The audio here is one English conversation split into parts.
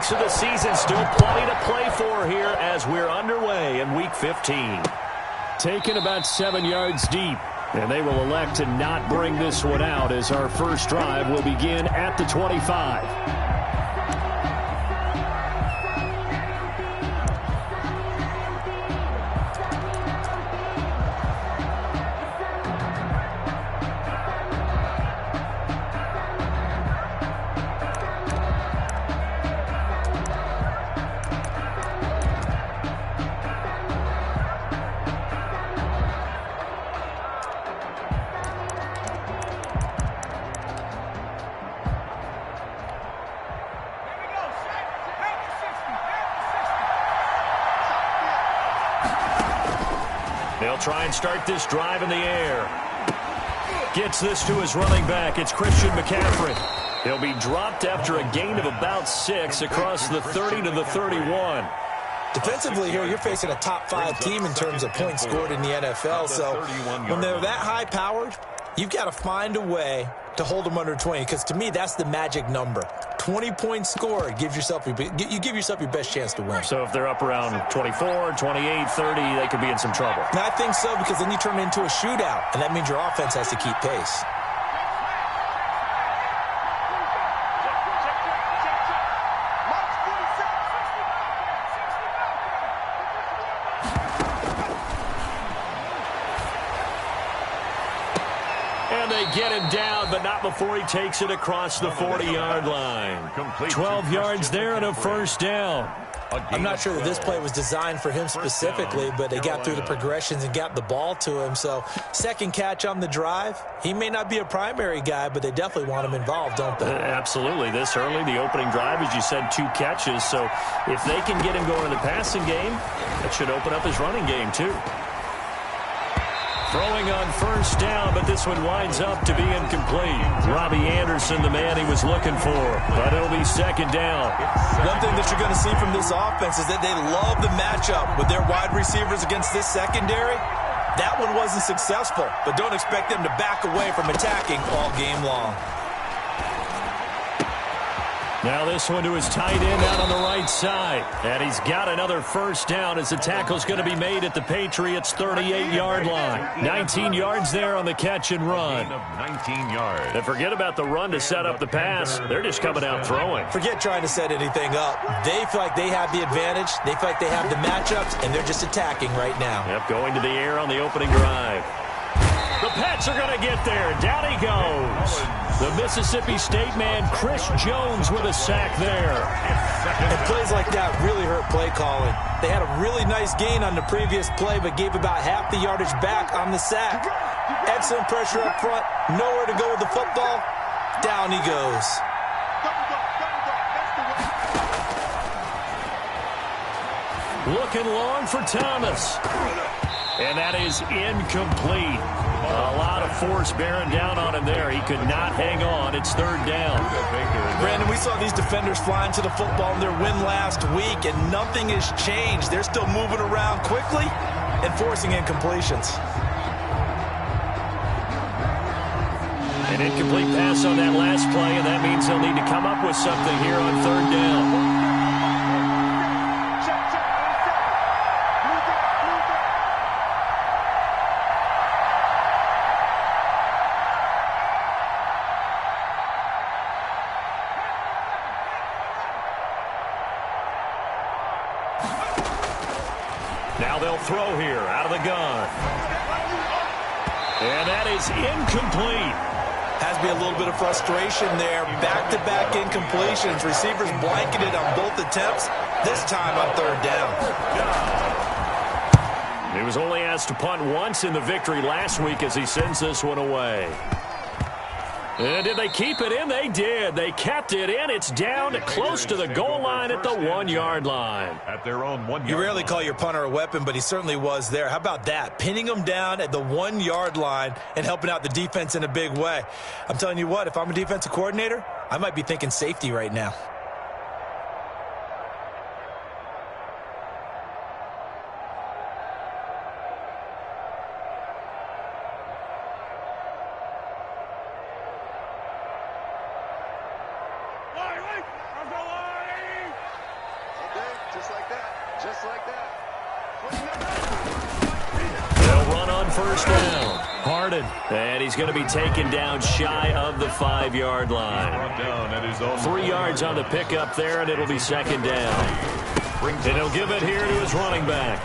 weeks of the season. Still plenty to play for here as we're underway in Week 15. Taken about 7 yards deep. And they will elect to not bring this one out as our first drive will begin at the 25. They'll try and start this drive in the air. Gets this to his running back. It's Christian McCaffrey. He'll be dropped after a gain of about 6 across the 30 to the 31. Defensively here, you're facing a top-5 team in terms of points scored in the NFL. So when they're that high-powered, you've got to find a way to hold them under 20, because to me, that's the magic number. 20 points scored, you give yourself your best chance to win. So if they're up around 24, 28, 30, they could be in some trouble. And I think so, because then you turn it into a shootout, and that means your offense has to keep pace. And they get him down, but not before he takes it across the 40-yard line. 12 yards there and a first down. I'm not sure that this play was designed for him specifically, but they got through the progressions and got the ball to him. So second catch on the drive. He may not be a primary guy, but they definitely want him involved, don't they? Absolutely. This early, the opening drive, as you said, 2 catches. So if they can get him going in the passing game, that should open up his running game too. Throwing on first down, but this one winds up to be incomplete. Robbie Anderson, the man he was looking for, but it'll be second down. One thing that you're going to see from this offense is that they love the matchup with their wide receivers against this secondary. That one wasn't successful, but don't expect them to back away from attacking all game long. Now this one to his tight end out on the right side. And he's got another first down as the tackle's going to be made at the Patriots' 38-yard line. 19 yards there on the catch and run. 19 yards. And forget about the run to set up the pass. They're just coming out throwing. Forget trying to set anything up. They feel like they have the advantage. They feel like they have the matchups, and they're just attacking right now. Yep, going to the air on the opening drive. The Pats are going to get there. Down he goes. The Mississippi State man, Chris Jones, with a sack there. And plays like that really hurt play calling. They had a really nice gain on the previous play, but gave about half the yardage back on the sack. Excellent pressure up front. Nowhere to go with the football. Down he goes. Looking long for Thomas. And that is incomplete. A lot of force bearing down on him there. He could not hang on. It's third down. Brandon, we saw these defenders flying to the football in their win last week, and nothing has changed. They're still moving around quickly and forcing incompletions. An incomplete pass on that last play, and that means they'll need to come up with something here on third down. Now they'll throw here out of the gun. And that is incomplete. Has to be a little bit of frustration there. Back-to-back incompletions. Receivers blanketed on both attempts, this time on third down. He was only asked to punt once in the victory last week as he sends this one away. And did they keep it in? They did. They kept it in. It's down close to the goal line at the 1-yard line. At their own 1 yard. You rarely call your punter a weapon, but he certainly was there. How about that? Pinning him down at the 1-yard line and helping out the defense in a big way. I'm telling you what, if I'm a defensive coordinator, I might be thinking safety right now. Just like that. They'll run on first down. Harden. And he's going to be taken down shy of the 5-yard line. 3 yards on the pickup there, and it'll be second down. And he'll give it here to his running back.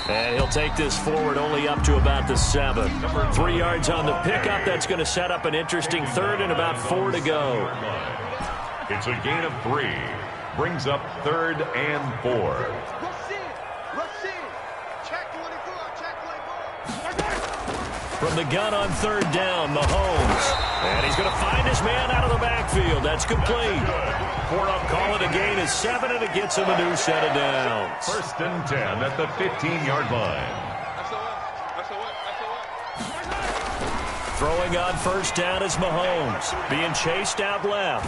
And he'll take this forward only up to about the 7. 3 yards on the pickup. That's going to set up an interesting third and about 4 to go. It's a gain of 3. Brings up 3rd and 4. From the gun on 3rd down, Mahomes. And he's going to find his man out of the backfield. That's complete. Call it a gain of 7, and it gets him a new set of downs. 1st and 10 at the 15-yard line. Throwing on first down is Mahomes. Being chased out left.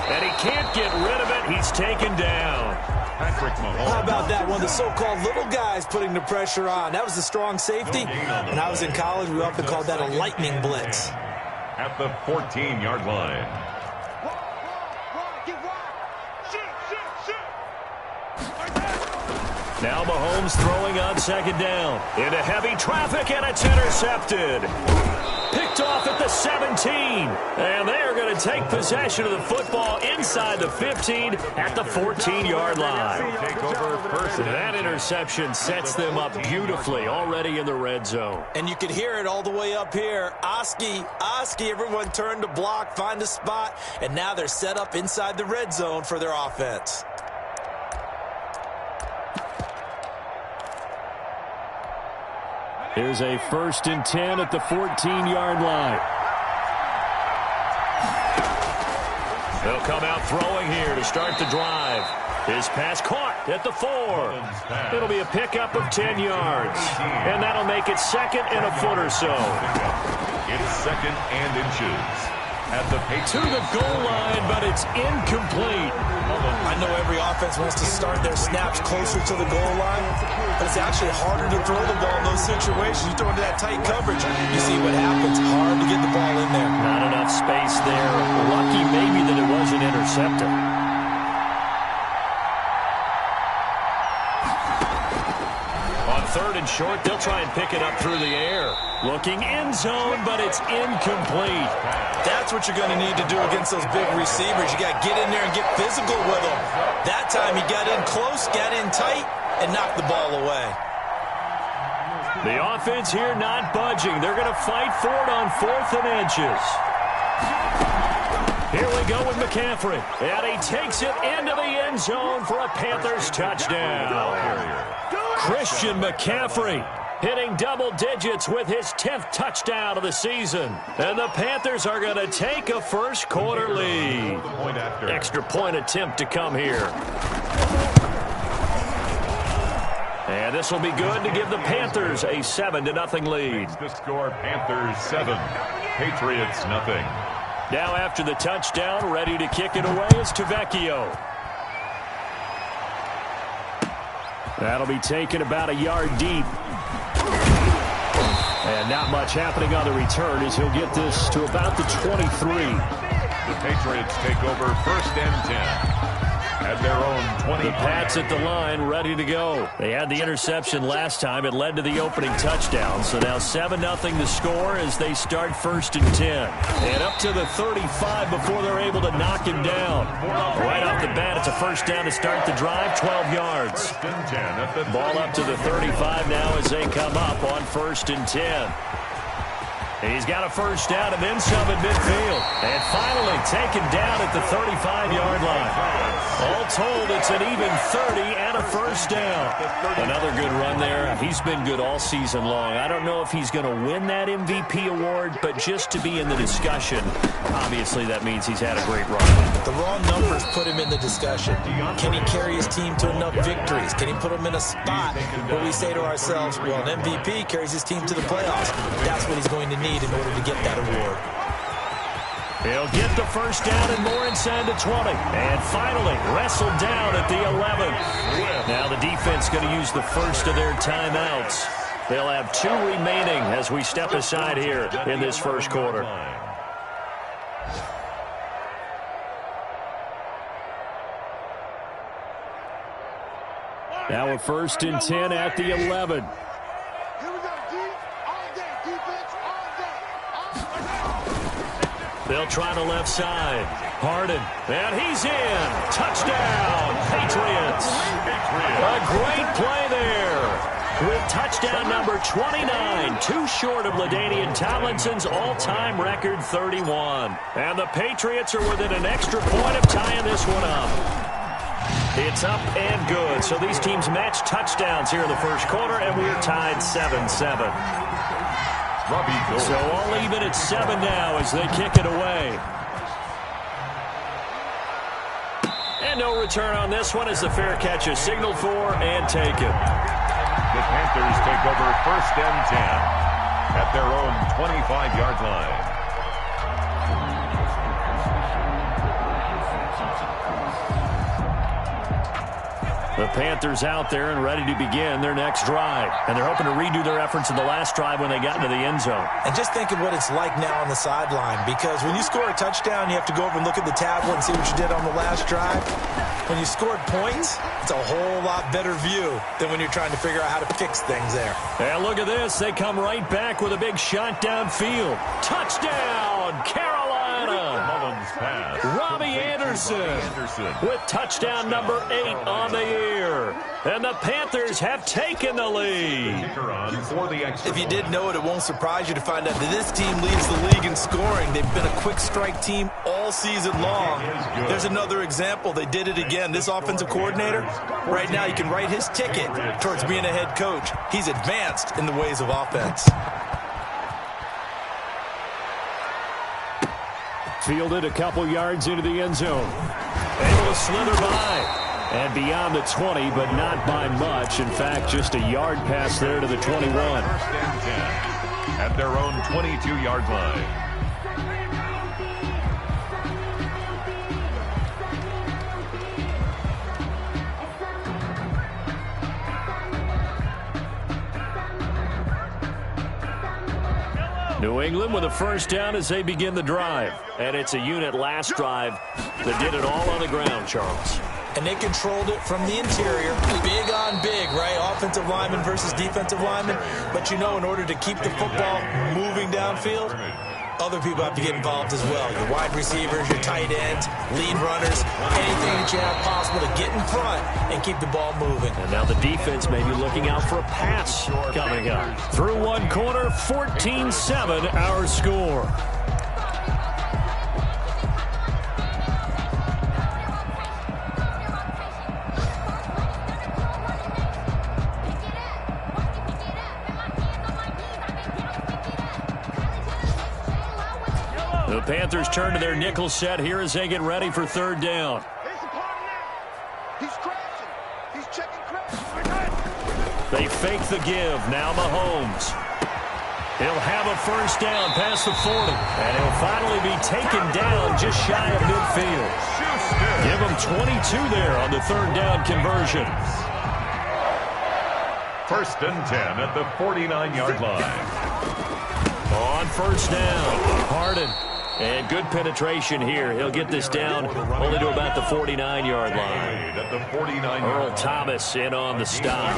And he can't get rid of it. He's taken down. Patrick Mahomes. How about that one? The so-called little guys putting the pressure on. That was a strong safety. When I was in college, we often called that a lightning blitz. At the 14-yard line. Now Mahomes throwing on 2nd down. Into heavy traffic, and it's intercepted. Picked off at the 17. And they're going to take possession of the football inside the 15 at the 14-yard line. Take over first. That interception sets them up beautifully already in the red zone. And you can hear it all the way up here. Oski, everyone turned to block, find a spot, and now they're set up inside the red zone for their offense. Here's a 1st and 10 at the 14-yard line. They'll come out throwing here to start the drive. His pass caught at the 4. It'll be a pickup of 10 yards. And that'll make it 2nd and a foot or so. It's 2nd and inches. At the to the goal line, but it's incomplete. I know every offense wants to start their snaps closer to the goal line, but it's actually harder to throw the ball in those situations. You throw into that tight coverage, you see what happens. Hard to get the ball in there. Not enough space there. Lucky maybe that it wasn't intercepted. On 3rd and short, they'll try and pick it up through the air. Looking end zone, but it's incomplete. That's what you're going to need to do against those big receivers. You got to get in there and get physical with them. That time he got in close, got in tight, and knocked the ball away. The offense here not budging. They're going to fight for it on 4th and inches. Here we go with McCaffrey. And he takes it into the end zone for a Panthers touchdown. Christian McCaffrey hitting double digits with his 10th touchdown of the season. And the Panthers are going to take a first quarter lead. Extra point attempt to come here. And this will be good to give the Panthers a 7-0 lead. The score, Panthers 7, Patriots nothing. Now after the touchdown, ready to kick it away is Tavecchio. That'll be taken about a yard deep. And not much happening on the return as he'll get this to about the 23. The Patriots take over 1st and 10. At their own 20. The Pats at the line, ready to go. They had the interception last time. It led to the opening touchdown. So now 7-0 the score as they start 1st and 10. And up to the 35 before they're able to knock him down. Right off the bat, it's a first down to start the drive, 12 yards. 1st and 10 at the ball up to the 35 now as they come up on 1st and 10. He's got a first down and then some at midfield. And finally taken down at the 35-yard line. All told, it's an even 30 and a first down. Another good run there. He's been good all season long. I don't know if he's going to win that MVP award, but just to be in the discussion, obviously that means he's had a great run. The raw numbers put him in the discussion. Can he carry his team to enough victories? Can he put them in a spot where we say to ourselves, well, an MVP carries his team to the playoffs. That's what he's going to need in order to get that award. He'll get the first down and more inside the 20. And finally wrestled down at the 11. Now the defense going to use the first of their timeouts. They'll have 2 remaining as we step aside here in this first quarter. Now a 1st and 10 at the 11. They'll try the left side. Harden, and he's in. Touchdown, Patriots. A great play there. With touchdown number 29, too short of LaDainian Tomlinson's all-time record 31. And the Patriots are within an extra point of tying this one up. It's up and good. So these teams match touchdowns here in the first quarter, and we're tied 7-7. So all even at 7 now as they kick it away. And no return on this one as the fair catch is signaled for and taken. The Panthers take over 1st and 10 at their own 25-yard line. The Panthers out there and ready to begin their next drive. And they're hoping to redo their efforts in the last drive when they got into the end zone. And just think of what it's like now on the sideline, because when you score a touchdown, you have to go over and look at the tablet and see what you did on the last drive. When you scored points, it's a whole lot better view than when you're trying to figure out how to fix things there. And look at this. They come right back with a big shot downfield. Touchdown, Carolina. Mullins pass. Robbie Anderson with touchdown number 8 on the year. And the Panthers have taken the lead. If you didn't know it, it won't surprise you to find out that this team leads the league in scoring. They've been a quick strike team all season long. There's another example. They did it again. This offensive coordinator, right now you can write his ticket towards being a head coach. He's advanced in the ways of offense. Fielded a couple yards into the end zone. Able to slither by. And beyond the 20, but not by much. In fact, just a yard pass there to the 21. 1st and 10 at their own 22-yard line. New England with a 1st down as they begin the drive. And it's a unit last drive that did it all on the ground, Charles. And they controlled it from the interior. Big on big, right? Offensive lineman versus defensive lineman. But, you know, in order to keep the football moving downfield, other people have to get involved as well. Your wide receivers, your tight ends, lead runners, anything that you have possible to get in front and keep the ball moving. And now the defense may be looking out for a pass coming up. Through one quarter, 14-7 our score. The Panthers turn to their nickel set here as they get ready for 3rd down. They fake the give. Now Mahomes. He'll have a 1st down past the 40. And he'll finally be taken down just shy of midfield. Give him 22 there on the 3rd down conversion. 1st and 10 at the 49-yard line. On 1st down, Harden. And good penetration here. He'll get this down only to about the 49-yard line. Earl Thomas in on the stop.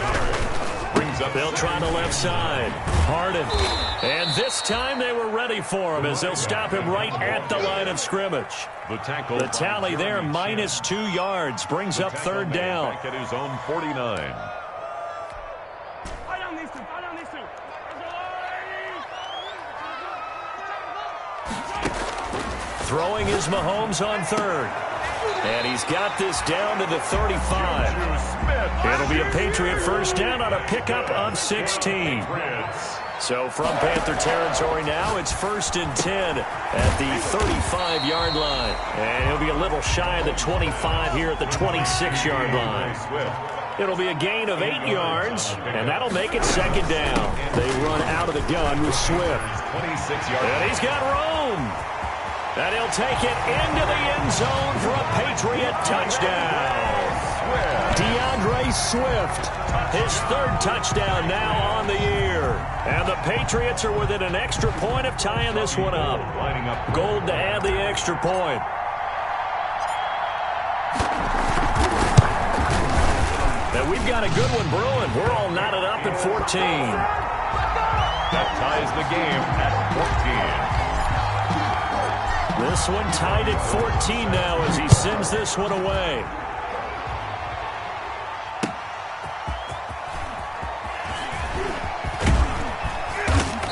They'll try the left side. Harden. And this time they were ready for him as they'll stop him right at the line of scrimmage. The tally there, -2 yards, brings up 3rd down. At his own 49. Throwing is Mahomes on 3rd. And he's got this down to the 35. It'll be a Patriot 1st down on a pickup of 16. So from Panther territory now, it's 1st and 10 at the 35-yard line. And he'll be a little shy of the 25 here at the 26-yard line. It'll be a gain of 8 yards, and that'll make it 2nd down. They run out of the gun with Swift. And he's got room. And he'll take it into the end zone for a Patriot touchdown. DeAndre Swift, his 3rd touchdown now on the year. And the Patriots are within an extra point of tying this one up. Gold to add the extra point. And we've got a good one brewing. We're all knotted up at 14. That ties the game at 14. This one tied at 14 now as he sends this one away.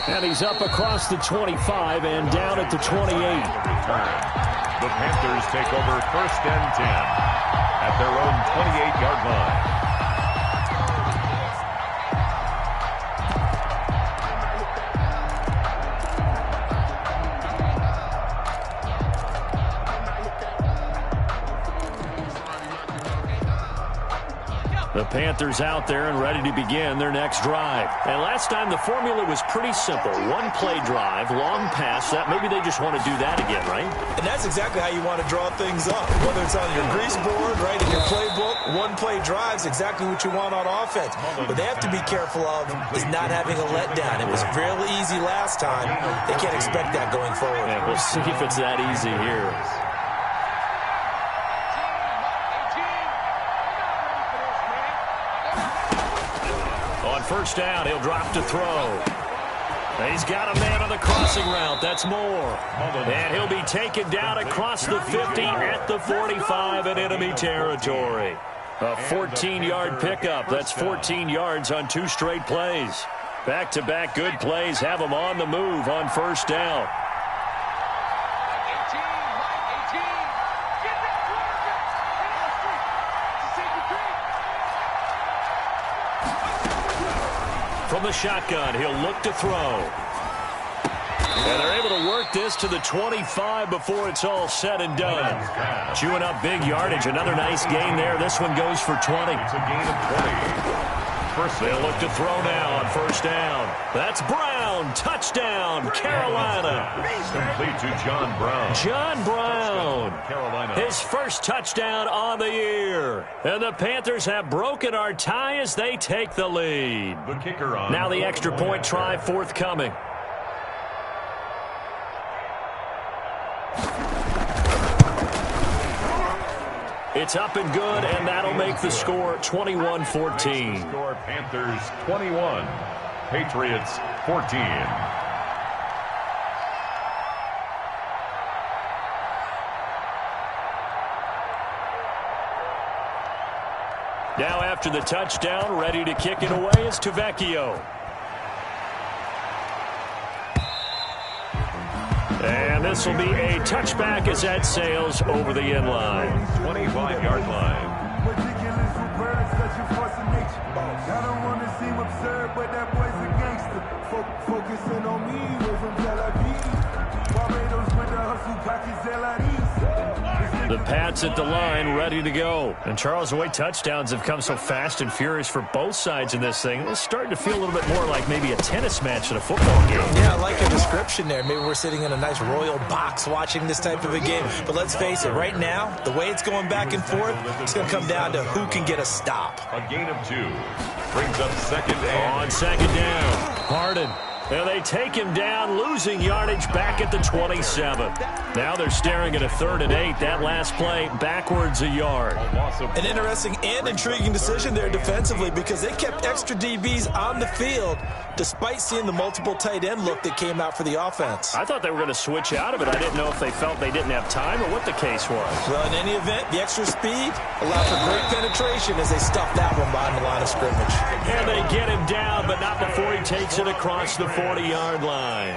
And he's up across the 25 and down at the 28. The Panthers take over 1st and 10 at their own 28-yard line. The Panthers out there and ready to begin their next drive. And last time the formula was pretty simple. One play drive, long pass. That maybe they just want to do that again, right? And that's exactly how you want to draw things up. Whether it's on your grease board, right, in your playbook, one play drive is exactly what you want on offense. What they have to be careful of is not having a letdown. It was fairly easy last time. They can't expect that going forward. Yeah, we'll see if it's that easy here. First down, he'll drop to throw. He's got a man on the crossing route. That's Moore. And he'll be taken down across the 50 at the 45 in enemy territory. A 14-yard pickup. That's 14 yards on 2 straight plays. Back-to-back good plays have him on the move on first down. From the shotgun, he'll look to throw. And they're able to work this to the 25 before it's all said and done. Chewing up big yardage. Another nice gain there. This one goes for 20. It's a gain of 20. They'll look to throw now on first down. That's Brown. Touchdown, Carolina. Complete to John Brown. John Brown. Carolina. His first touchdown on the year. And the Panthers have broken our tie as they take the lead. The kicker on. Now the extra point try forthcoming. It's up and good, and that'll make the score 21-14. Score Panthers 21, Patriots 14. Now after the touchdown, ready to kick it away is Tavecchio. And this will be a touchback as that sails over the end line. 25-yard line. Ridiculous words, such a force of nature. I don't want to seem absurd, but that boy's a gangster. Focusing on me, way from Tel Aviv. Barbados with the hustle, pockets The Pats at the line, ready to go. And Charles, the way touchdowns have come so fast and furious for both sides in this thing, it's starting to feel a little bit more like maybe a tennis match at a football game. Yeah, I like your description there. Maybe we're sitting in a nice royal box watching this type of a game. But let's face it, right now, the way it's going back and forth, it's going to come down to who can get a stop. A gain of 2. Brings up second down. On second down, Harden. And they take him down, losing yardage back at the 27. Now they're staring at a 3rd and 8. That last play, backwards a yard. An interesting and intriguing decision there defensively because they kept extra DBs on the field despite seeing the multiple tight end look that came out for the offense. I thought they were going to switch out of it. I didn't know if they felt they didn't have time or what the case was. Well, in any event, the extra speed allowed for great penetration as they stuffed that one behind the line of scrimmage. And they get him down, but not before he takes it across the 40-yard line.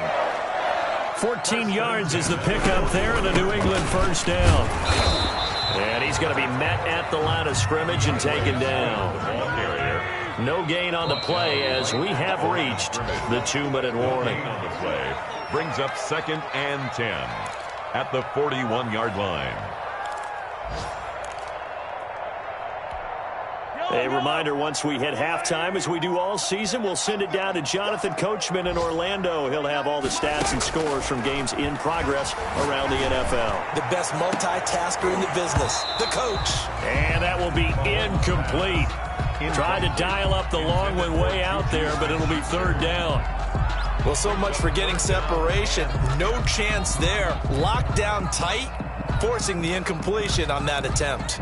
14 yards is the pickup there and a New England first down. And he's going to be met at the line of scrimmage and taken down. No gain on the play as we have reached the 2-minute warning. On the play brings up 2nd and 10 at the 41-yard line. A reminder, once we hit halftime, as we do all season, we'll send it down to Jonathan Coachman in Orlando. He'll have all the stats and scores from games in progress around the NFL. The best multitasker in the business, the coach. And that will be incomplete. Tried to dial up the long one way out there, but it'll be 3rd down. Well, so much for getting separation. No chance there. Locked down tight, forcing the incompletion on that attempt.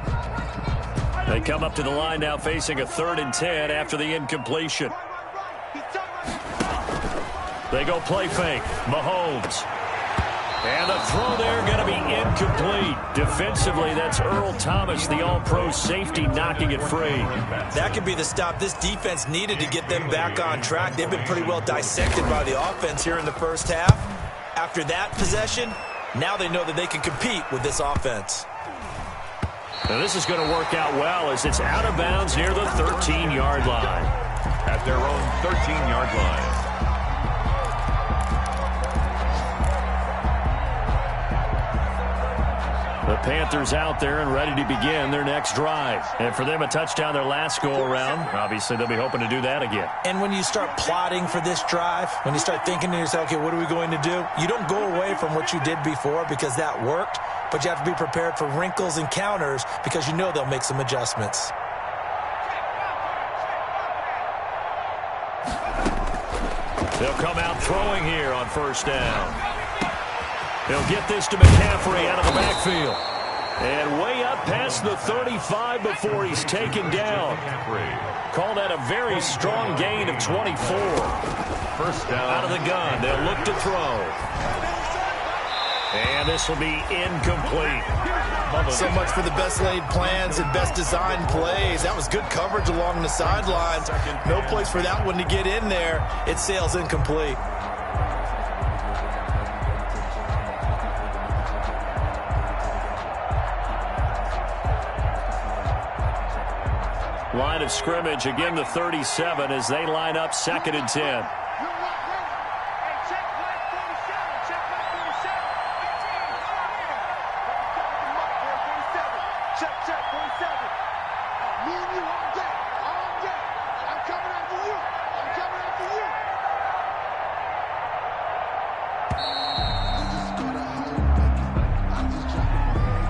They come up to the line now facing a 3rd and 10 after the incompletion. They go play fake. Mahomes. And the throw there going to be incomplete. Defensively, that's Earl Thomas, the all-pro safety, knocking it free. That could be the stop this defense needed to get them back on track. They've been pretty well dissected by the offense here in the first half. After that possession, now they know that they can compete with this offense. Now this is going to work out well as it's out of bounds near the 13-yard line. At their own 13-yard line. The Panthers out there and ready to begin their next drive. And for them, a touchdown their last go-around. Obviously, they'll be hoping to do that again. And when you start plotting for this drive, when you start thinking to yourself, okay, what are we going to do? You don't go away from what you did before because that worked, but you have to be prepared for wrinkles and counters because you know they'll make some adjustments. They'll come out throwing here on 1st down. He'll get this to McCaffrey out of the backfield. And way up past the 35 before he's taken down. Call that a very strong gain of 24. 1st down. Out of the gun, they'll look to throw. And this will be incomplete. So much for the best laid plans and best designed plays. That was good coverage along the sidelines. No place for that one to get in there. It sails incomplete. Line of scrimmage, again the 37 as they line up 2nd and 10.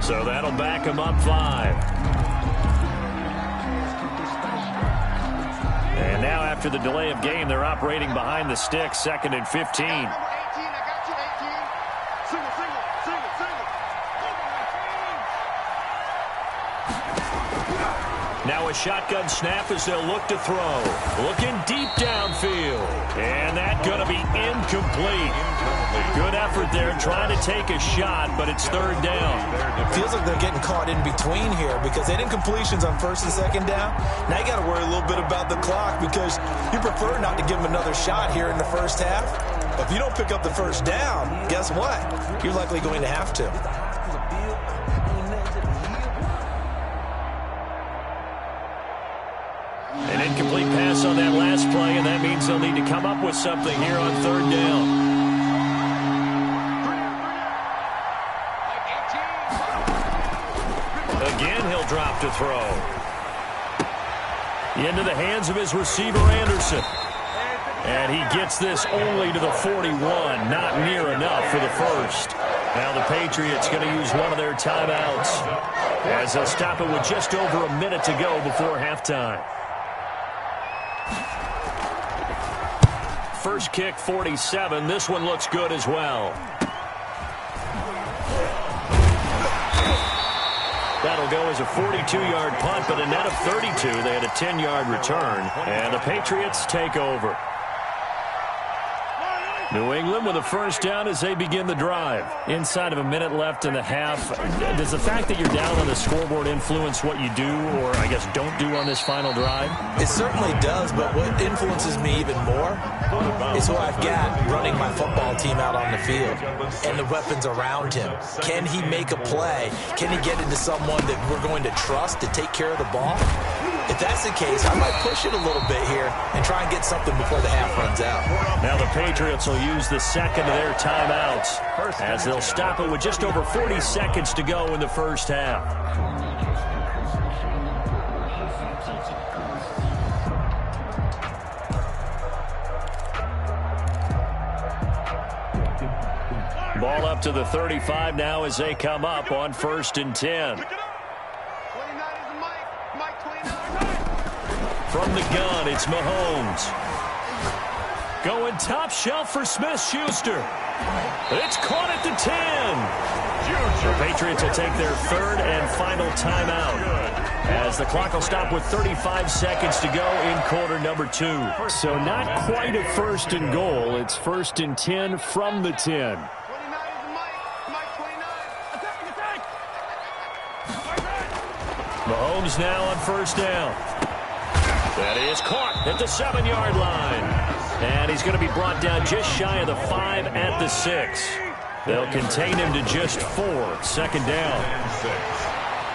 So that'll back him up 5. And now after the delay of game, they're operating behind the sticks, 2nd and 15. Now a shotgun snap as they'll look to throw. Looking deep downfield. And that's going to be incomplete. Good effort there trying to take a shot, but it's 3rd down. Feels like they're getting caught in between here because they had incompletions on 1st and 2nd down. Now you got to worry a little bit about the clock because you prefer not to give them another shot here in the first half. But if you don't pick up the 1st down, guess what? You're likely going to have to. An incomplete pass on that last play, and that means they'll need to come up with something here on 3rd down. Again, he'll drop to throw. Into the hands of his receiver, Anderson. And he gets this only to the 41, not near enough for the 1st. Now the Patriots going to use one of their timeouts as they'll stop it with just over a minute to go before halftime. First kick, 47. This one looks good as well. That'll go as a 42-yard punt, but a net of 32. They had a 10-yard return, and the Patriots take over. New England with a 1st down as they begin the drive. Inside of a minute left in the half, does the fact that you're down on the scoreboard influence what you do or, I guess, don't do on this final drive? It certainly does, but what influences me even more is who I've got running my football team out on the field and the weapons around him. Can he make a play? Can he get into someone that we're going to trust to take care of the ball? If that's the case, I might push it a little bit here and try and get something before the half runs out. Now the Patriots will use the 2nd of their timeouts as they'll stop it with just over 40 seconds to go in the 1st half. Ball up to the 35 now as they come up on 1st and 10. From the gun, it's Mahomes. Going top shelf for Smith-Schuster. It's caught at the 10. The Patriots will take their 3rd and final timeout as the clock will stop with 35 seconds to go in quarter number 2. So not quite a first and goal. It's first and 10 from the 10. Mahomes now on first down. That is caught at the 7-yard line. And he's going to be brought down just shy of the 5 at the 6. They'll contain him to just 4. Second down. 6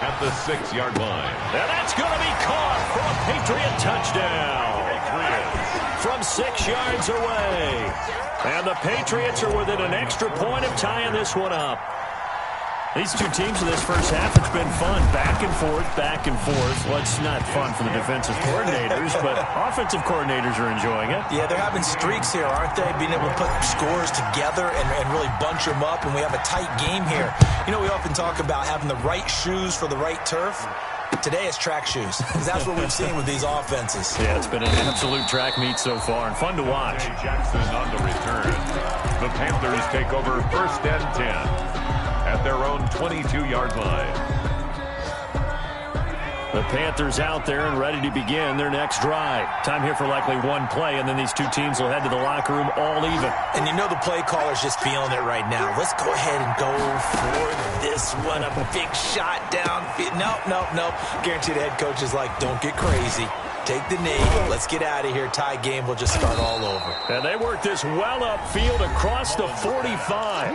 at the 6-yard line. And that's going to be caught for a Patriot touchdown. From 6 yards away. And the Patriots are within an extra point of tying this one up. These two teams in this first half, it's been fun. Back and forth, back and forth. Well, it's not fun for the defensive coordinators, but offensive coordinators are enjoying it. Yeah, they're having streaks here, aren't they? Being able to put scores together and really bunch them up, and we have a tight game here. You know, we often talk about having the right shoes for the right turf. Today it's track shoes, because that's what we've seen with these offenses. Yeah, it's been an absolute track meet so far, and fun to watch. Jackson on the return. The Panthers take over first and 10. At their own 22-yard line. The Panthers out there and ready to begin their next drive. Time here for likely one play, and then these two teams will head to the locker room all even. And you know the play caller's just feeling it right now. Let's go ahead and go for this one. A big shot down. Nope. Guarantee the head coach is like, don't get crazy. Take the knee. Let's get out of here. Tie game will just start all over. And they work this well upfield across the 45.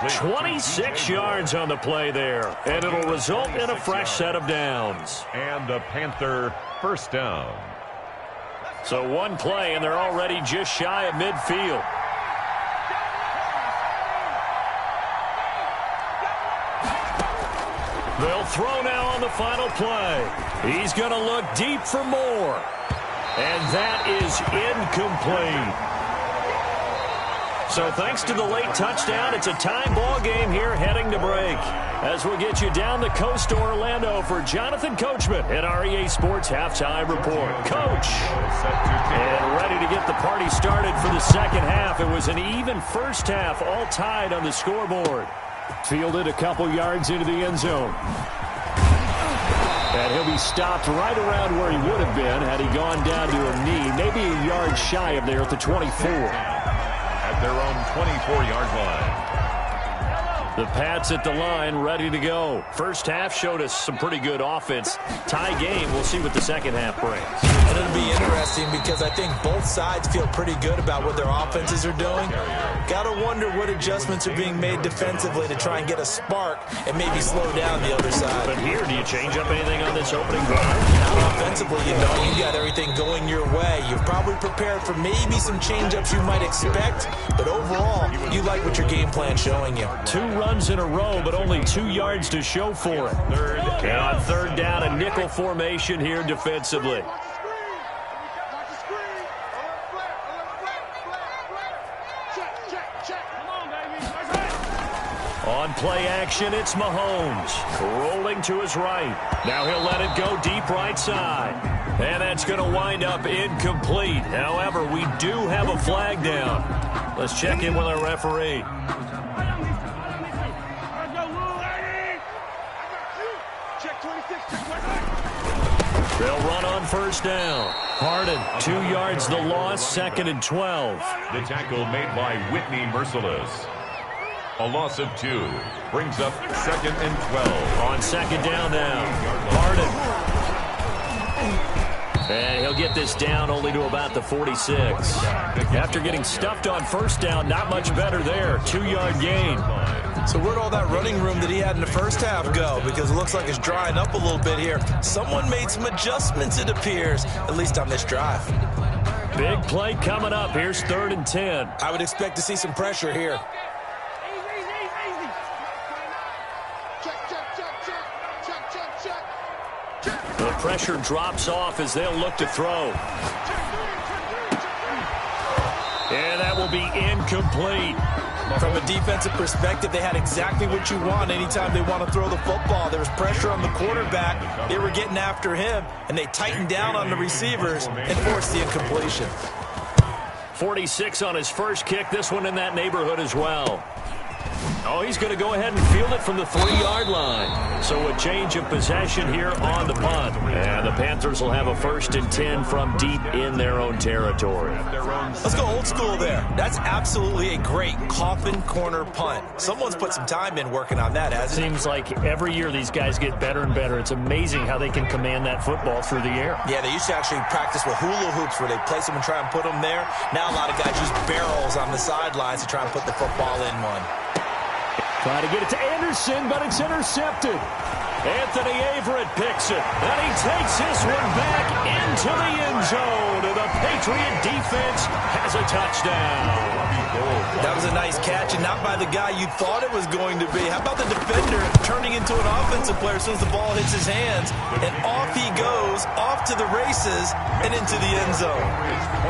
26 yards on the play there. And it'll result in a fresh set of downs. And a Panther first down. So one play, and they're already just shy of midfield. They'll throw now on the final play. He's going to look deep for more. And that is incomplete. So thanks to the late touchdown, it's a tie ball game here heading to break. As we'll get you down the coast to Orlando for Jonathan Coachman at our EA Sports Halftime Report. Coach, and ready to get the party started for the second half. It was an even first half, all tied on the scoreboard. Fielded a couple yards into the end zone. And he'll be stopped right around where he would have been had he gone down to a knee, maybe a yard shy of there at the 24. At their own 24-yard line. The Pats at the line, ready to go. First half showed us some pretty good offense. Tie game, we'll see what the second half brings. And it'll be interesting because I think both sides feel pretty good about what their offenses are doing. Got to wonder what adjustments are being made defensively to try and get a spark and maybe slow down the other side. But here, do you change up anything on this opening drive? Not offensively, you know. You got everything going your way. You're probably prepared for maybe some change-ups you might expect, but overall, you like what your game plan's showing you. 2 runs in a row, but only 2 yards to show for it. And on third down, a nickel formation here defensively. On play action, it's Mahomes. Rolling to his right. Now he'll let it go deep right side. And that's going to wind up incomplete. However, we do have a flag down. Let's check in with our referee. They'll run on first down. Harden, 2 yards the loss, second and 12. The tackle made by Whitney Merciless. A loss of 2 brings up second and 12. On second down now. Harden. And he'll get this down only to about the 46. After getting stuffed on first down, not much better there. 2-yard gain. So where'd all that running room that he had in the first half go? Because it looks like it's drying up a little bit here. Someone made some adjustments, it appears, at least on this drive. Big play coming up. Here's third and 10. I would expect to see some pressure here. The pressure drops off as they'll look to throw. And that will be incomplete. From a defensive perspective, they had exactly what you want anytime they want to throw the football. There was pressure on the quarterback. They were getting after him, and they tightened down on the receivers and forced the incompletion. 46 on his first kick. This one in that neighborhood as well. Oh, he's going to go ahead and field it from the 3-yard line. So a change of possession here on the punt. And the Panthers will have a 1st and 10 from deep in their own territory. Let's go old school there. That's absolutely a great coffin corner punt. Someone's put some time in working on that, hasn't it? Seems like every year these guys get better and better. It's amazing how they can command that football through the air. Yeah, they used to actually practice with hula hoops where they place them and try and put them there. Now a lot of guys use barrels on the sidelines to try and put the football in one. Trying to get it to Anderson, but it's intercepted. Anthony Averett picks it, and he takes this one back into the end zone. And the Patriot defense has a touchdown. That was a nice catch, and not by the guy you thought it was going to be. How about the defender turning into an offensive player as soon as the ball hits his hands, and off he goes, off to the races, and into the end zone.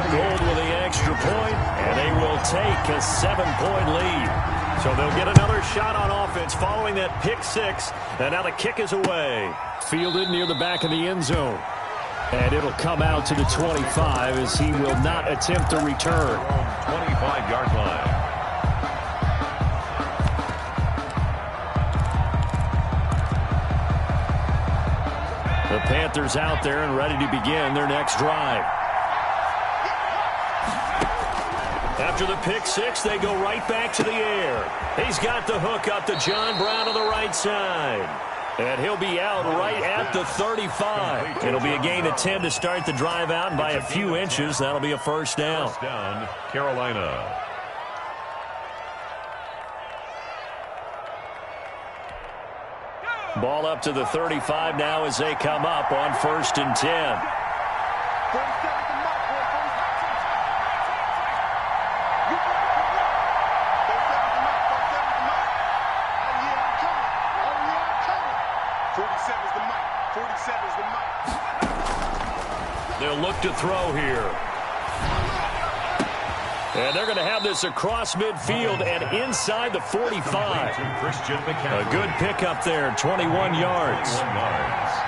Gold with the extra point, and they will take a 7-point lead. So they'll get another shot on offense following that pick 6, and now the kick is away. Fielded near the back of the end zone. And it'll come out to the 25 as he will not attempt a return. 25-yard line. The Panthers out there and ready to begin their next drive. After the pick 6, they go right back to the air. He's got the hook up to John Brown on the right side. And he'll be out right at the 35. It'll be a gain of 10 to start the drive out, and by a few inches, that'll be a first down. First down, Carolina. Ball up to the 35 now as they come up on 1st and 10. They'll look to throw here. And they're going to have this across midfield and inside the 45. A good pickup there, 21 yards.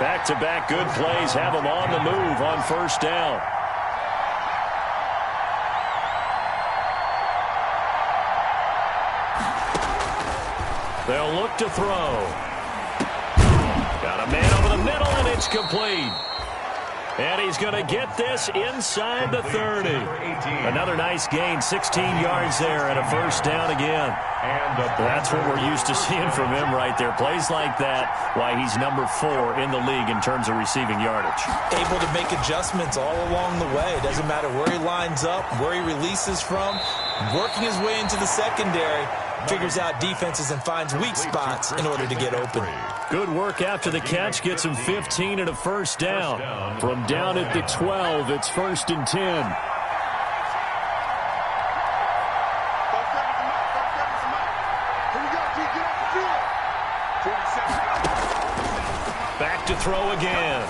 Back-to-back good plays have them on the move on 1st down. They'll look to throw. Got a man over the middle, and it's complete. And he's going to get this inside the 30. Another nice gain, 16 yards there, and a first down again. That's what we're used to seeing from him right there. Plays like that, why he's number 4 in the league in terms of receiving yardage. Able to make adjustments all along the way. Doesn't matter where he lines up, where he releases from. Working his way into the secondary. Figures out defenses and finds weak spots in order to get open. Good work after the catch. Gets him 15 and a first down. From down at the 12, it's 1st and 10. Back to throw again.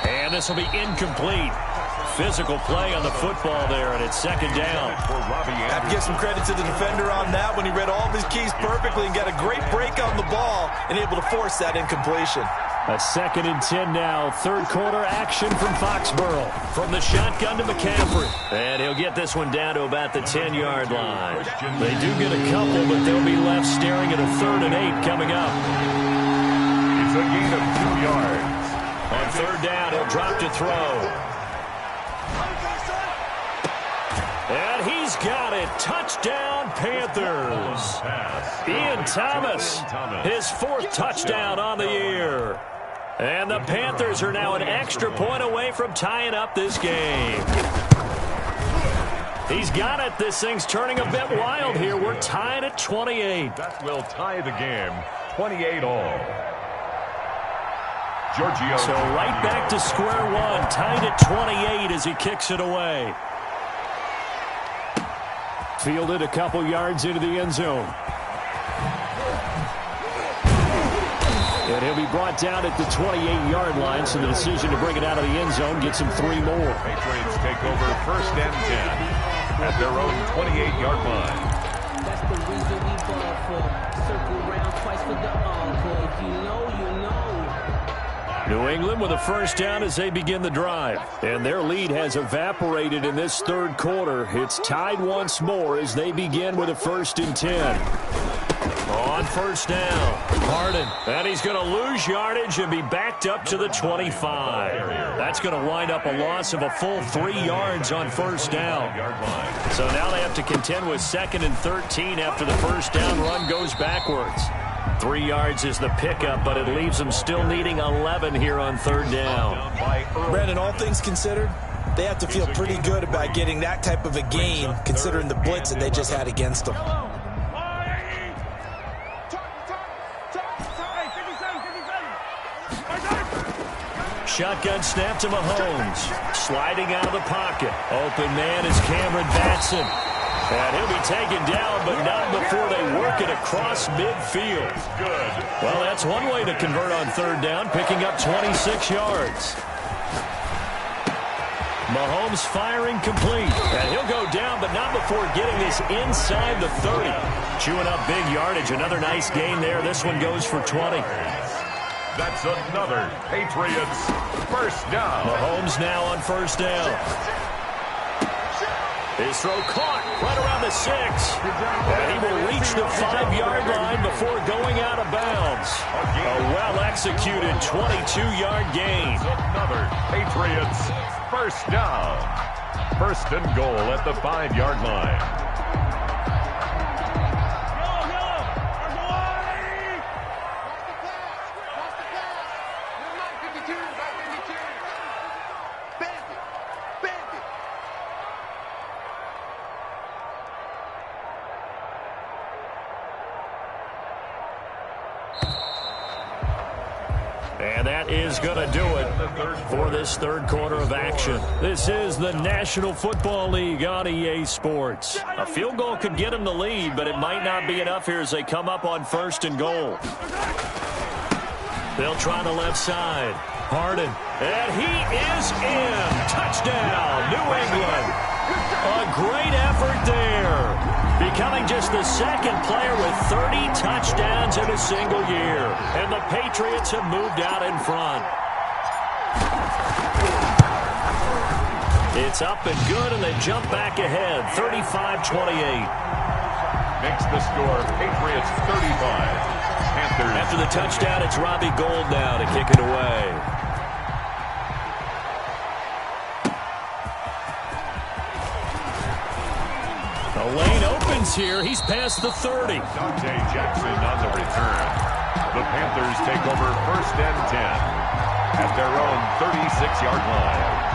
And this will be incomplete. Physical play on the football there, and it's 2nd down. Have to give some credit to the defender on that when he read all of his keys perfectly and got a great break on the ball and able to force that incompletion. A 2nd and 10 now. 3rd quarter action from Foxborough. From the shotgun to McCaffrey. And he'll get this one down to about the 10-yard line. They do get a couple, but they'll be left staring at a 3rd and 8 coming up. It's a gain of 2 yards. On 3rd down, he'll drop to throw. And he's got it. Touchdown, Panthers. Ian Thomas, his 4th touchdown on the year. And the Panthers are now an extra point away from tying up this game. He's got it. This thing's turning a bit wild here. We're tied at 28. That will tie the game. 28 all. Giorgio. So right back to square one. Tied at 28 as he kicks it away. Fielded a couple yards into the end zone. And he'll be brought down at the 28-yard line, so the decision to bring it out of the end zone gets him 3 more. Patriots take over 1st and 10 at their own 28-yard line. That's the reason we ball for. Circle around twice for the encore. If you know, you know. New England with a first down as they begin the drive. And their lead has evaporated in this third quarter. It's tied once more as they begin with a 1st and 10. On first down, Harden. And he's going to lose yardage and be backed up to the 25. That's going to wind up a loss of a full 3 yards on first down. So now they have to contend with 2nd and 13 after the first down run goes backwards. 3 yards is the pickup, but it leaves them still needing 11 here on 3rd down. Brandon, all things considered, they have to feel pretty good about getting that type of a gain considering the blitz that they just had against them. Shotgun snap to Mahomes. Sliding out of the pocket. Open man is Cameron Batson. And he'll be taken down, but not before they work it across midfield. Good. Well, that's one way to convert on 3rd down, picking up 26 yards. Mahomes firing complete. And he'll go down, but not before getting this inside the 30. Chewing up big yardage. Another nice gain there. This one goes for 20. That's another Patriots first down. Mahomes now on first down. His throw caught right around the 6. And he will reach the 5-yard line before going out of bounds. A well-executed 22-yard gain. Another Patriots first down. 1st and goal at the 5-yard line. And that is going to do it for this 3rd quarter of action. This is the National Football League on EA Sports. A field goal could get them the lead, but it might not be enough here as they come up on 1st and goal. They'll try the left side. Harden. And he is in. Touchdown, New England. A great effort there. Becoming just the 2nd player with 30 touchdowns in a single year. And the Patriots have moved out in front. It's up and good, and they jump back ahead, 35-28. Makes the score Patriots 35. Panthers. After the touchdown, it's Robbie Gould now to kick it away. The lane opens here. He's past the 30. Dante Jackson on the return. The Panthers take over 1st and 10 at their own 36-yard line.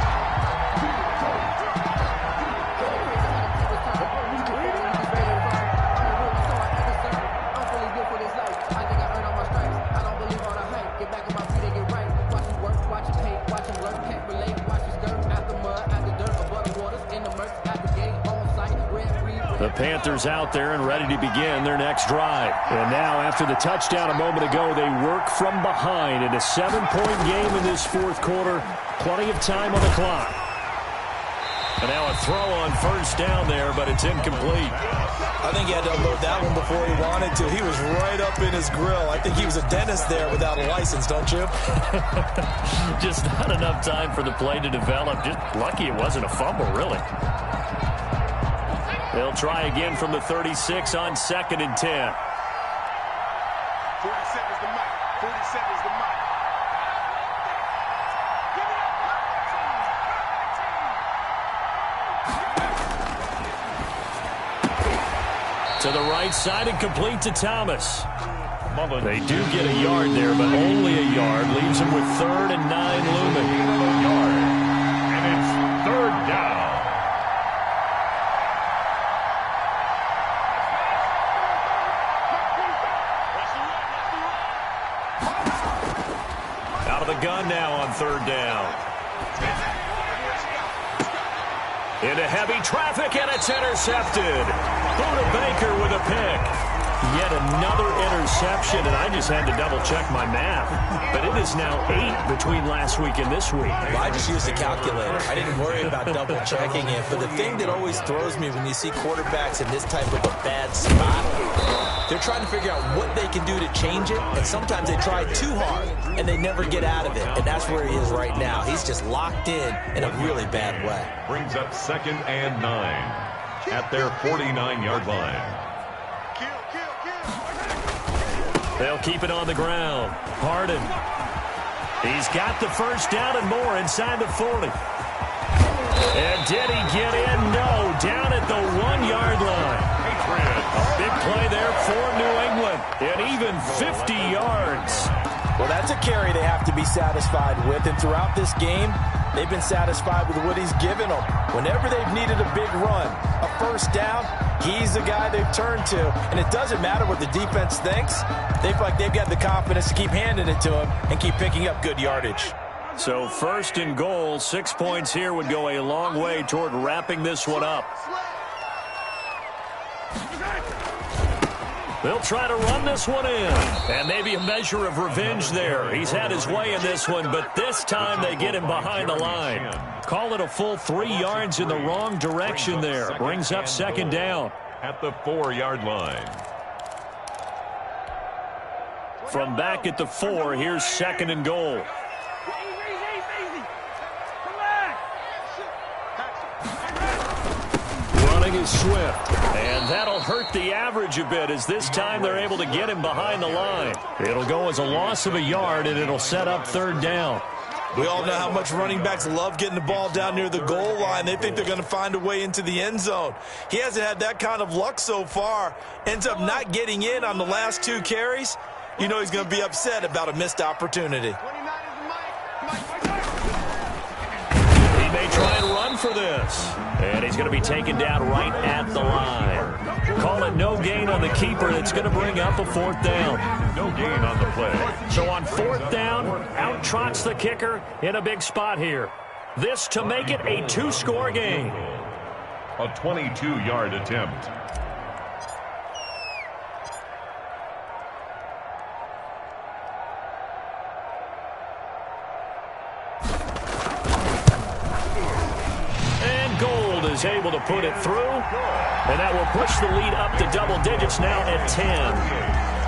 The Panthers out there and ready to begin their next drive. And now, after the touchdown a moment ago, they work from behind in a 7-point game in this 4th quarter. Plenty of time on the clock. And now a throw on first down there, but it's incomplete. I think he had to unload that one before he wanted to. He was right up in his grill. I think he was a dentist there without a license, don't you? Just not enough time for the play to develop. Just lucky it wasn't a fumble, really. They'll try again from the 36 on 2nd and 10. 47 is the mic. 47 is the mic. To the right side and complete to Thomas. They do get a yard there, but only a yard. Leaves them with 3rd and 9 looming. And it's 3rd down. Out of the gun now on 3rd down. Into heavy traffic, and it's intercepted. Buda Baker with a pick. Yet another interception, and I just had to double-check my math. But it is now 8 between last week and this week. Well, I just used a calculator. I didn't worry about double-checking it. But the thing that always throws me when you see quarterbacks in this type of a bad spot, they're trying to figure out what they can do to change it, and sometimes they try too hard, and they never get out of it. And that's where he is right now. He's just locked in a really bad way. Brings up 2nd and 9 at their 49-yard line. They'll keep it on the ground. Harden. He's got the first down and more inside the 40. And did he get in? No. Down at the 1-yard line. A big play there for New England. And even 50 yards. Well, that's a carry they have to be satisfied with. And throughout this game, they've been satisfied with what he's given them. Whenever they've needed a big run, a first down, he's the guy they've turned to. And it doesn't matter what the defense thinks. They feel like they've got the confidence to keep handing it to him and keep picking up good yardage. So 1st and goal, 6 points here would go a long way toward wrapping this one up. They'll try to run this one in. And maybe a measure of revenge there. He's had his way in this one, but this time they get him behind the line. Call it a full 3 yards in the wrong direction there. Brings up 2nd down. At the 4-yard line. From back at the 4, here's 2nd and goal. Running is Swift. And that'll hurt the average a bit as this time they're able to get him behind the line. It'll go as a loss of a yard, and it'll set up 3rd down. We all know how much running backs love getting the ball down near the goal line. They think they're going to find a way into the end zone. He hasn't had that kind of luck so far. Ends up not getting in on the last 2 carries. You know he's going to be upset about a missed opportunity. He may try and run for this. And he's going to be taken down right at the line. Call it no gain on the keeper. That's going to bring up a 4th down. No gain on the play. So on 4th down, out trots the kicker in a big spot here. This to make it a 2-score game. A 22-yard attempt. Is able to put it through, and that will push the lead up to double digits now at 10.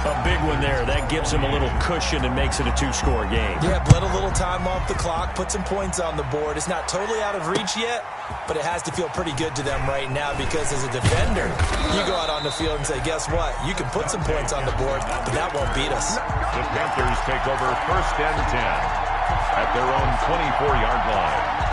A big one there. That gives him a little cushion and makes it a 2-score game. Yeah, bled a little time off the clock, put some points on the board. It's not totally out of reach yet, but it has to feel pretty good to them right now because as a defender, you go out on the field and say, guess what? You can put some points on the board, but that won't beat us. The Panthers take over 1st and 10 at their own 24-yard line.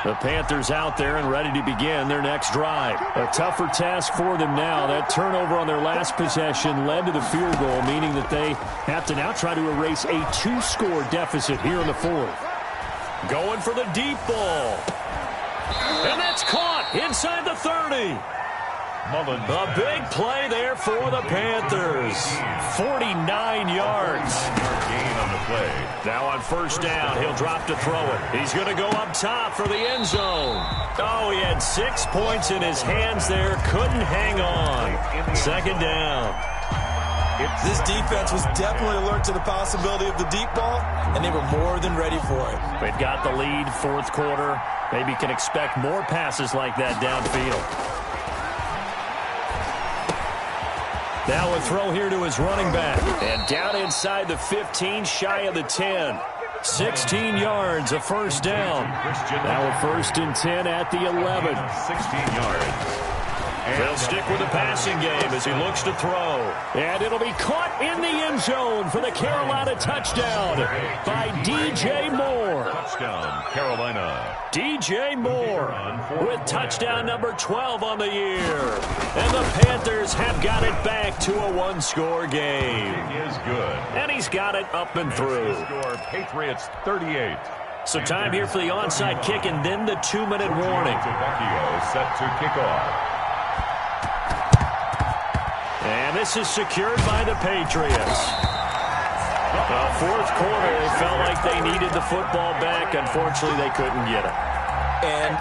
The Panthers out there and ready to begin their next drive. A tougher task for them now. That turnover on their last possession led to the field goal, meaning that they have to now try to erase a 2-score deficit here in the 4th. Going for the deep ball. And that's caught inside the 30. A big play there for the Panthers. 49 yards. Gain on the play. Now on 1st down, he'll drop to throw it. He's going to go up top for the end zone. Oh, he had 6 points in his hands there. Couldn't hang on. 2nd down. This defense was definitely alert to the possibility of the deep ball, and they were more than ready for it. They've got the lead, 4th quarter. Maybe can expect more passes like that downfield. Now a throw here to his running back. And down inside the 15, shy of the 10. 16 yards, a 1st down. Now a 1st and 10 at the 11. 16 yards. They'll stick with the passing game as he looks to throw. And it'll be caught in the end zone for the Carolina touchdown by DJ Moore. Touchdown, Carolina. DJ Moore with touchdown number 12 on the year. And the Panthers have got it back to a 1-score game. It is good. And he's got it up and through. Score, Patriots 38. So time here for the onside kick and then the 2-minute warning. Vecchio set to kick off. And this is secured by the Patriots. The 4th quarter, they felt like they needed the football back. Unfortunately, they couldn't get it. And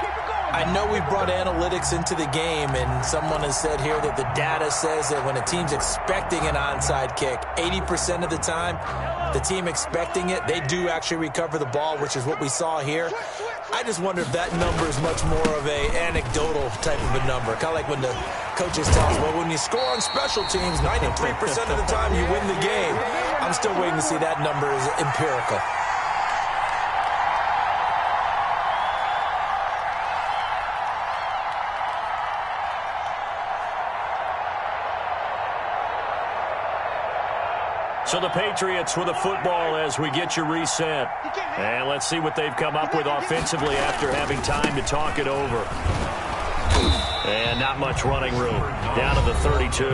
I know we brought analytics into the game, and someone has said here that the data says that when a team's expecting an onside kick, 80% of the time, the team expecting it, they do actually recover the ball, which is what we saw here. I just wonder if that number is much more of a anecdotal type of a number. Kind of like when the coaches tell us, well, when you score on special teams, 93% of the time you win the game. I'm still waiting to see that number is empirical. So the Patriots with the football as we get you reset. And let's see what they've come up with offensively after having time to talk it over. And not much running room. Down to the 32.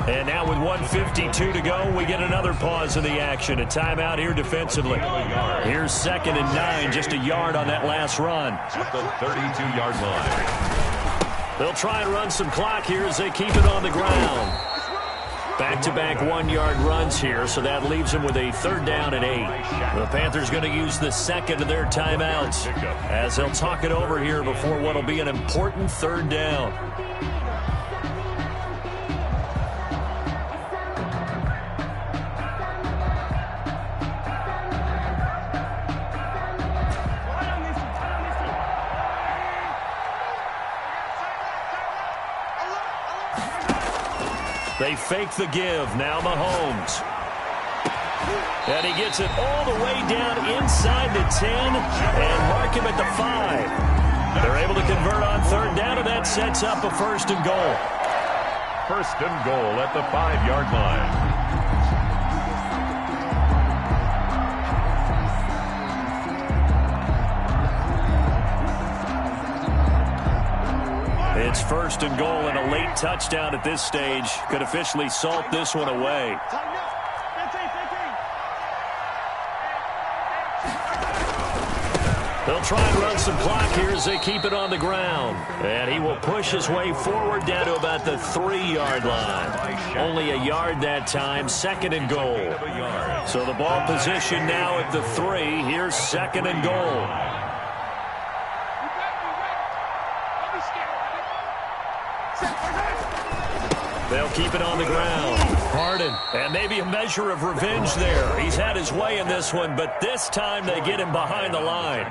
And now with 1:52 to go, we get another pause in the action. A timeout here defensively. Here's 2nd and 9, just a yard on that last run. At the 32-yard line. They'll try and run some clock here as they keep it on the ground. Back-to-back 1-yard runs here, so that leaves them with a 3rd down and 8. The Panthers going to use the second of their timeouts as they'll talk it over here before what will be an important 3rd down. They fake the give. Now Mahomes. And he gets it all the way down inside the 10 and mark him at the 5. They're able to convert on 3rd down, and that sets up a 1st and goal. 1st and goal at the 5-yard line. It's 1st and goal, and a late touchdown at this stage could officially salt this one away. They'll try and run some clock here as they keep it on the ground. And he will push his way forward down to about the 3-yard line. Only a yard that time, 2nd and goal. So the ball position now at the 3. Here's 2nd and goal. They'll keep it on the ground. Harden. And maybe a measure of revenge there. He's had his way in this one, but this time they get him behind the line.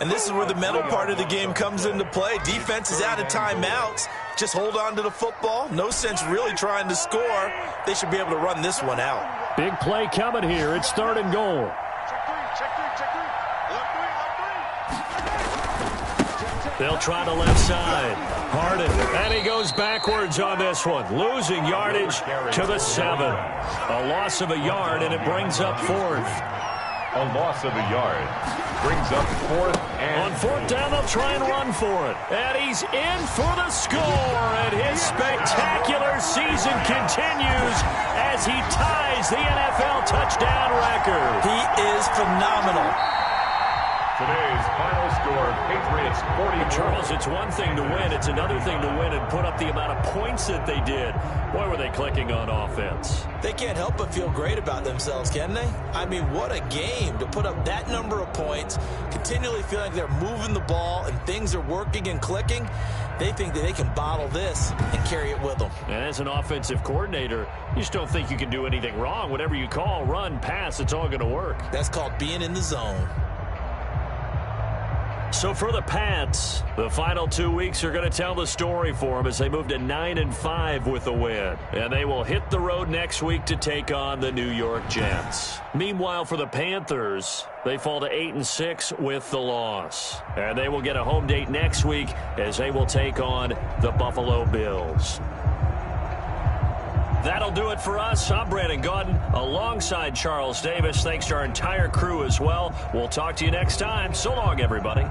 And this is where the mental part of the game comes into play. Defense is out of timeouts. Just hold on to the football. No sense really trying to score. They should be able to run this one out. Big play coming here. It's 3rd and goal. They'll try the left side. Harden. And he goes backwards on this one. Losing yardage to the 7. A loss of a yard, and it brings up 4th. A loss of a yard brings up 4th. And on 4th down, they'll try and run for it. And he's in for the score. And his spectacular season continues as he ties the NFL touchdown record. He is phenomenal. Today's final score, Patriots 40. Charles, it's one thing to win. It's another thing to win and put up the amount of points that they did. Boy, were they clicking on offense. They can't help but feel great about themselves, can they? I mean, what a game to put up that number of points, continually feeling like they're moving the ball and things are working and clicking. They think that they can bottle this and carry it with them. And as an offensive coordinator, you just don't think you can do anything wrong. Whatever you call, run, pass, it's all going to work. That's called being in the zone. So for the Pats, the final 2 weeks are going to tell the story for them as they move to 9-5 with a win. And they will hit the road next week to take on the New York Jets. Meanwhile, for the Panthers, they fall to 8-6 with the loss. And they will get a home date next week as they will take on the Buffalo Bills. That'll do it for us. I'm Brandon Gaudin alongside Charles Davis. Thanks to our entire crew as well. We'll talk to you next time. So long, everybody.